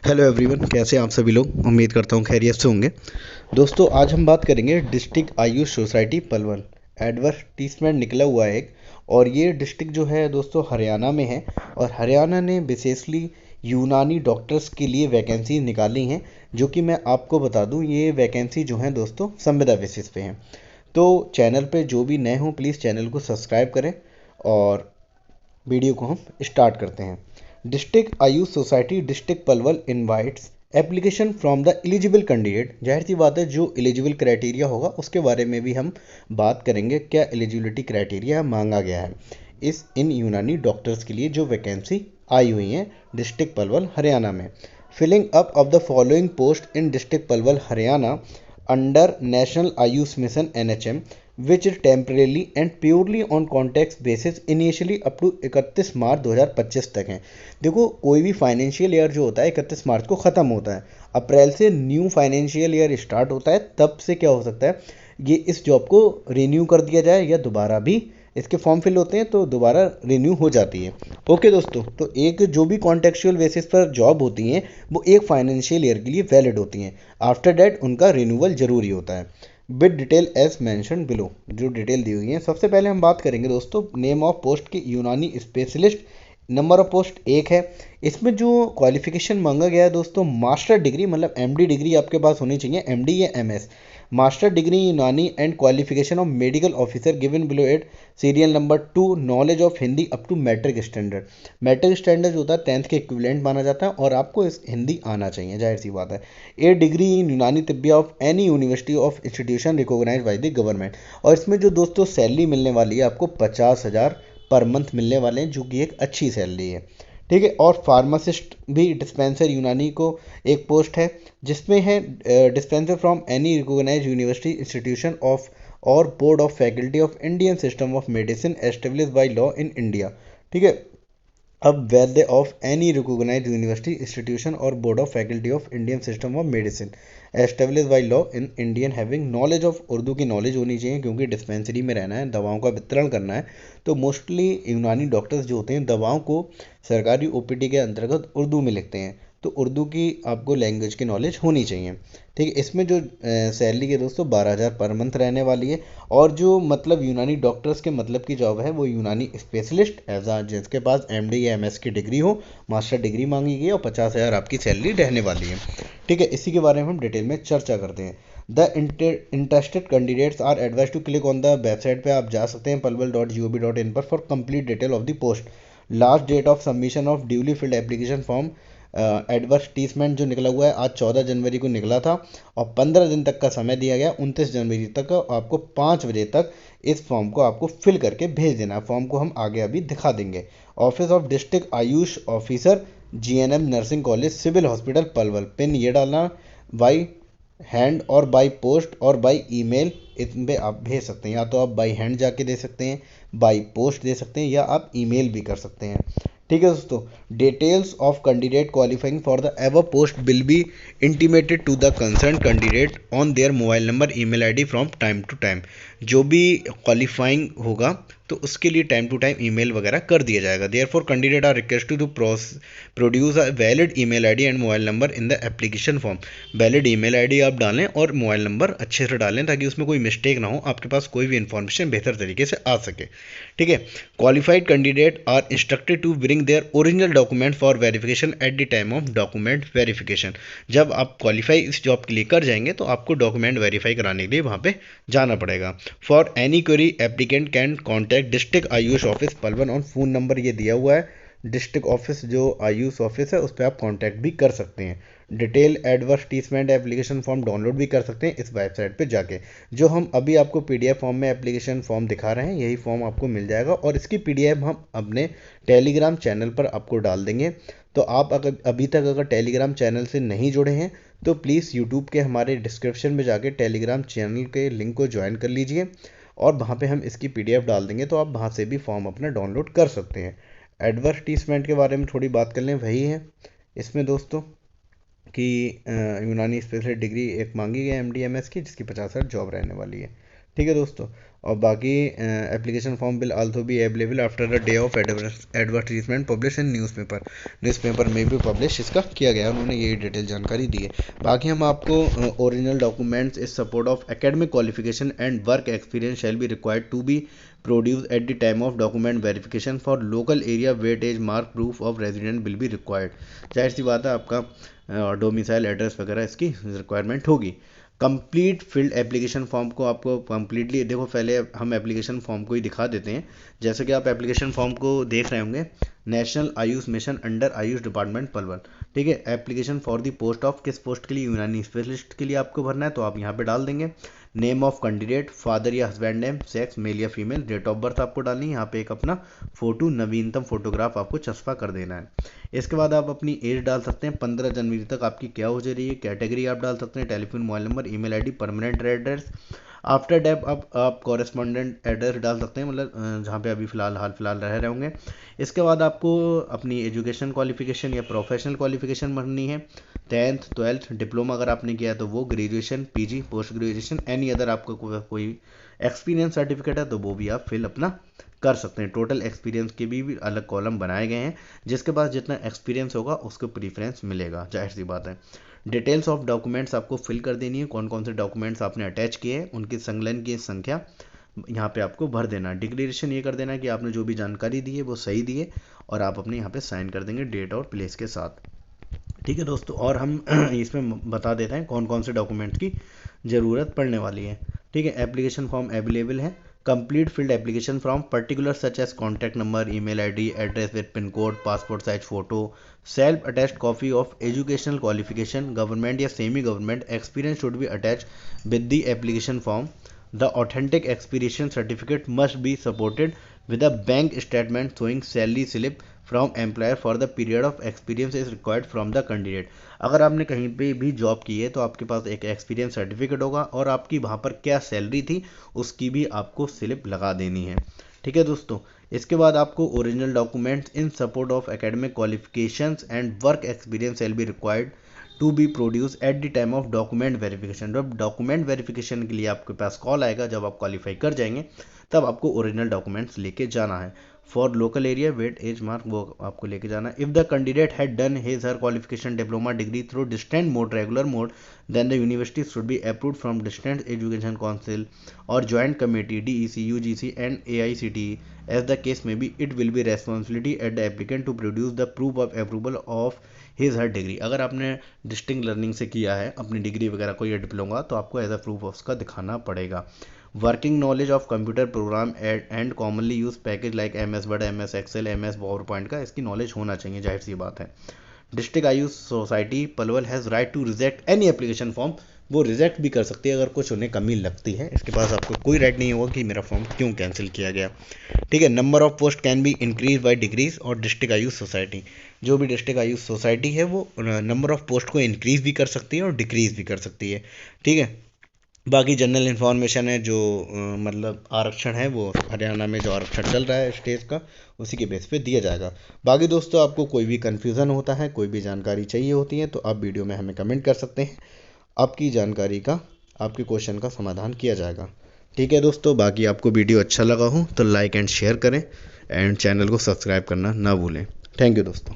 Hello everyone, कैसे हैं आप सभी लोग। उम्मीद करता हूँ खैरियत से होंगे। दोस्तों, आज हम बात करेंगे district Ayush society Palwal. Advertisement निकला हुआ है एक, और ये डिस्ट्रिक्ट जो है दोस्तों हरियाणा में है। और हरियाणा ने विशेषली यूनानी डॉक्टर्स के लिए वैकेंसी निकाली हैं, जो कि मैं आपको बता दूं, ये वैकेंसी जो है दोस्तों संविदा बेसिस पे हैं। तो चैनल पे जो भी नए हों प्लीज़ चैनल को सब्सक्राइब करें, और वीडियो को हम स्टार्ट करते हैं। District Ayush society district Palwal invites application from the eligible candidate. जाहिर सी बात है, जो एलिजिबल क्राइटेरिया होगा उसके बारे में भी हम बात करेंगे, क्या एलिजिबिलिटी क्राइटेरिया मांगा गया है इस इन यूनानी डॉक्टर्स के लिए जो वैकेंसी आई हुई हैं डिस्ट्रिक्ट पलवल हरियाणा में। Filling up of the following post in district Palwal Haryana under national Ayush mission NHM, which is temporarily and purely on contract basis initially up to 31 March 2025 तक हैं। देखो, कोई भी फाइनेंशियल ईयर जो होता है 31 मार्च को ख़त्म होता है। अप्रैल से न्यू फाइनेंशियल ईयर स्टार्ट होता है, तब से क्या हो सकता है, ये इस जॉब को रिन्यू कर दिया जाए या दोबारा भी इसके फॉर्म फिल होते हैं तो दोबारा रिन्यू हो जाती है। ओके दोस्तों, तो एक जो भी कॉन्टेक्चुअल बेसिस पर जॉब होती हैं वो एक फाइनेंशियल ईयर के लिए वैलिड होती हैं। आफ्टर डैट उनका रिन्यूअल जरूरी होता है। With detail as mention below, जो डिटेल दी हुई है। सबसे पहले हम बात करेंगे दोस्तों नेम ऑफ पोस्ट की, यूनानी स्पेशलिस्ट। नंबर ऑफ पोस्ट एक है। इसमें जो क्वालिफिकेशन मांगा गया है दोस्तों, मास्टर डिग्री मतलब MD डिग्री आपके पास होनी चाहिए, MD या MS। Master degree Unani and qualification of medical officer given below at. Serial number 2, knowledge of Hindi up to matric standard. Matric standard जो होता है 10th के इक्विवेलेंट माना जाता है, और आपको इस हिंदी आना चाहिए, जाहिर सी बात है। ए degree in Unani Tibbia of any university of institution recognise by the government. और इसमें जो दोस्तों सैलरी मिलने वाली है आपको 50,000 पर मंथ मिलने वाले हैं, जो कि एक अच्छी सैलरी है। ठीक है। और फार्मासिस्ट भी डिस्पेंसर यूनानी को एक पोस्ट है, जिसमें है dispenser from any recognise university institution of और board of faculty of Indian system of medicine establish by law in India. ठीक है। अब वैद्य of any recognised university institution और board of faculty of Indian system of medicine establish by law in Indian having knowledge of, Urdu की knowledge होनी चाहिए क्योंकि dispensary में रहना है, दवाओं का वितरण करना है। तो मोस्टली यूनानी डॉक्टर्स जो होते हैं दवाओं को सरकारी OPD के अंतर्गत उर्दू में लिखते हैं, तो उर्दू की आपको लैंग्वेज की नॉलेज होनी चाहिए। ठीक है। इसमें जो सैलरी है दोस्तों 12,000 पर मंथ रहने वाली है। और जो मतलब यूनानी डॉक्टर्स के मतलब की जॉब है वो यूनानी स्पेशलिस्ट एज आ, जिसके पास MD या MS की डिग्री हो, मास्टर डिग्री मांगी गई है, और 50,000 आपकी सैलरी रहने वाली है। ठीक है। इसी के बारे में हम डिटेल में चर्चा करते हैं। The interested candidates are advise to click on the website पे आप जा सकते हैं palwal.gov.in पर for complete detail of the post. Last date of submission of duly filled application form, advertisement जो निकला हुआ है आज 14 जनवरी को निकला था, और 15 दिन तक का समय दिया गया, 29 जनवरी तक। आपको 5 बजे तक इस फॉर्म को आपको फिल करके भेज देना है। फॉर्म को हम आगे अभी दिखा देंगे। Office of district Ayush officer, GNM nursing college, civil hospital Palwal. Pin ये डालना, बाई हैंड और बाई पोस्ट और बाई ईमेल इन पे आप भेज सकते हैं। या तो आप बाई हैंड जाके दे सकते हैं, बाई पोस्ट दे सकते हैं, या आप ईमेल भी कर सकते हैं। ठीक है दोस्तों। Details of candidate qualifying for the ever post will be intimated to the concern candidate on their mobile number email ID from time to time. जो भी क्वालिफाइंग होगा तो उसके लिए टाइम टू टाइम ईमेल वगैरह कर दिया जाएगा। Therefore candidate are requested to produce a valid email ID and mobile number in the application form. Valid email ID आप डालें और मोबाइल नंबर अच्छे से डालें, ताकि उसमें कोई मिस्टेक ना हो, आपके पास कोई भी इन्फॉर्मेशन बेहतर तरीके से आ सके। ठीक है। Qualified candidate are instructed to bring their original document for verification at the time of document verification. जब आप क्वालिफाई इस जॉब के लिए कर जाएंगे तो आपको डॉक्यूमेंट वेरीफाई कराने के लिए वहाँ पे जाना पड़ेगा। For any query applicant can contact district Ayush office Palwal on phone number ये दिया हुआ है। डिस्ट्रिक्ट ऑफिस जो आयुष ऑफिस है उस पर आप कांटेक्ट भी कर सकते हैं। Detail advertisement application form download भी कर सकते हैं इस वेबसाइट पे जाके। जो हम अभी आपको PDF फॉर्म में एप्लीकेशन फॉर्म दिखा रहे हैं, यही फॉर्म आपको मिल जाएगा, और इसकी PDF हम अपने टेलीग्राम चैनल पर आपको डाल देंगे। तो आप अगर अभी तक अगर टेलीग्राम चैनल से नहीं जुड़े हैं तो प्लीज़ यूट्यूब के हमारे डिस्क्रिप्शन में जाके टेलीग्राम चैनल के लिंक को ज्वाइन कर लीजिए, और वहाँ पे हम इसकी PDF डाल देंगे, तो आप वहाँ से भी फॉर्म अपना डाउनलोड कर सकते हैं। एडवर्टीजमेंट के बारे में थोड़ी बात कर लें, वही है इसमें दोस्तों कि यूनानी स्पेशलिस्ट डिग्री एक मांगी गई MD MS की, जिसकी 50,000 जॉब रहने वाली है। ठीक है दोस्तों। और बाकी application form will also be available after the day of advertisement publish in newspaper में भी पब्लिश इसका किया गया, उन्होंने ये डिटेल जानकारी दी है। बाकी हम आपको ओरिजिनल डॉक्यूमेंट्स इस support of academic qualification and work experience shall be required to be produce at the time of document verification for local area weightage mark proof of resident will be required. जाहिर सी बात है आपका domicile address वगैरह इसकी requirement होगी। Complete field application form को आपको कंप्लीटली देखो, पहले हम एप्लीकेशन फॉर्म को ही दिखा देते हैं। जैसे कि आप एप्लीकेशन फॉर्म को देख रहे होंगे, national Ayush mission under Ayush department Palwal, ठीक है। Application for the post of, किस पोस्ट के लिए, यूनानी स्पेशलिस्ट के लिए आपको भरना है, तो आप यहाँ पे डाल देंगे नेम ऑफ कैंडिडेट, फादर या हस्बैंड नेम, सेक्स मेल या फीमेल, डेट ऑफ बर्थ आपको डालनी है, यहाँ पे एक अपना फोटो नवीनतम फोटोग्राफ आपको चस्पा कर देना है। इसके बाद आप अपनी एज डाल सकते हैं, 15 जनवरी तक आपकी क्या हो जा रही है, कैटेगरी आप डाल सकते हैं, telephone mobile number, email ID, permanent address. After date आप कॉरेस्पॉन्डेंट एड्रेस डाल सकते हैं, मतलब जहाँ पे अभी हाल फिलहाल रह रहे होंगे। इसके बाद आपको अपनी एजुकेशन क्वालिफिकेशन या प्रोफेशनल क्वालिफिकेशन भरनी है, 10th 12th डिप्लोमा अगर आपने किया है तो वो, graduation, PG, post graduation, any other आपका कोई एक्सपीरियंस सर्टिफिकेट है तो वो भी आप फिल अपना कर सकते हैं। टोटल एक्सपीरियंस के भी अलग कॉलम बनाए गए हैं, जिसके पास जितना एक्सपीरियंस होगा उसको प्रीफरेंस मिलेगा, जाहिर सी बात है। डिटेल्स ऑफ डॉक्यूमेंट्स आपको फिल कर देनी है, कौन कौन से डॉक्यूमेंट्स आपने अटैच किए हैं, उनकी संलग्न की संख्या यहाँ पे आपको भर देना है। डिक्लेरेशन ये कर देना है कि आपने जो भी जानकारी दी है वो सही दी है, और आप अपने यहाँ पे साइन कर देंगे डेट और प्लेस के साथ, ठीक है दोस्तों। और हम इसमें बता देते हैं कौन कौन से डॉक्यूमेंट्स की ज़रूरत पड़ने वाली है, ठीक है। एप्लीकेशन फॉर्म अवेलेबल है, complete field application form particular such as contact number, email ID, address with pin code, passport size photo, self attached copy of educational qualification, government या semi government experience should be attach with the application form. The authentic experience certificate must be supported with a bank statement showing salary slip from employer for the period of experience is required from the candidate। अगर आपने कहीं पे भी job की है तो आपके पास एक एक्सपीरियंस सर्टिफिकेट होगा, और आपकी वहाँ पर क्या सैलरी थी उसकी भी आपको स्लिप लगा देनी है, ठीक है दोस्तों। इसके बाद आपको original documents in support of academic qualifications and work experience will be required to be produce at the time of document verification. जब डॉक्यूमेंट वेरिफिकेशन के लिए आपके पास कॉल आएगा, जब आप क्वालिफाई कर जाएंगे, तब आपको ओरिजिनल डॉक्यूमेंट्स लेके जाना है। For local area weight as mark वो आपको लेके जाना है। If the candidate had done his her qualification diploma degree through distant mode, regular mode, then the university should be approved from distant education council और joint committee DEC, UGC and AICTE as the case may be, it will be responsibility at the applicant to produce the proof of approval of his her degree। अगर आपने distinct learning से किया है अपनी degree वगैरह को या diploma, तो आपको एज अ प्रूफ उसका दिखाना पड़ेगा। Working knowledge of computer program and commonly use package like MS word, MS excel, MS power point का इसकी नॉलेज होना चाहिए, जाहिर सी बात है। District Ayush society Palwal has right to reject any application form, वो रिजेक्ट भी कर सकती है अगर कुछ उन्हें कमी लगती है, इसके पास आपको कोई राइट नहीं होगा कि मेरा फॉर्म क्यों कैंसिल किया गया, ठीक है। Number of post can be increase by degrees, और डिस्ट्रिक्ट आयुष सोसाइटी, जो भी डिस्ट्रिक्ट आयुष सोसाइटी है वो नंबर ऑफ पोस्ट को इंक्रीज भी कर सकती है और डिक्रीज भी कर सकती है, ठीक है। बाकी जनरल इन्फॉर्मेशन है जो मतलब आरक्षण है, वो हरियाणा में जो आरक्षण चल रहा है स्टेज का, उसी के बेस पे दिया जाएगा। बाकी दोस्तों आपको कोई भी कन्फ्यूज़न होता है, कोई भी जानकारी चाहिए होती है, तो आप वीडियो में हमें कमेंट कर सकते हैं, आपकी जानकारी का, आपके क्वेश्चन का समाधान किया जाएगा, ठीक है दोस्तों। बाकी आपको वीडियो अच्छा लगा हो तो लाइक एंड शेयर करें, एंड चैनल को सब्सक्राइब करना ना भूलें। थैंक यू दोस्तों।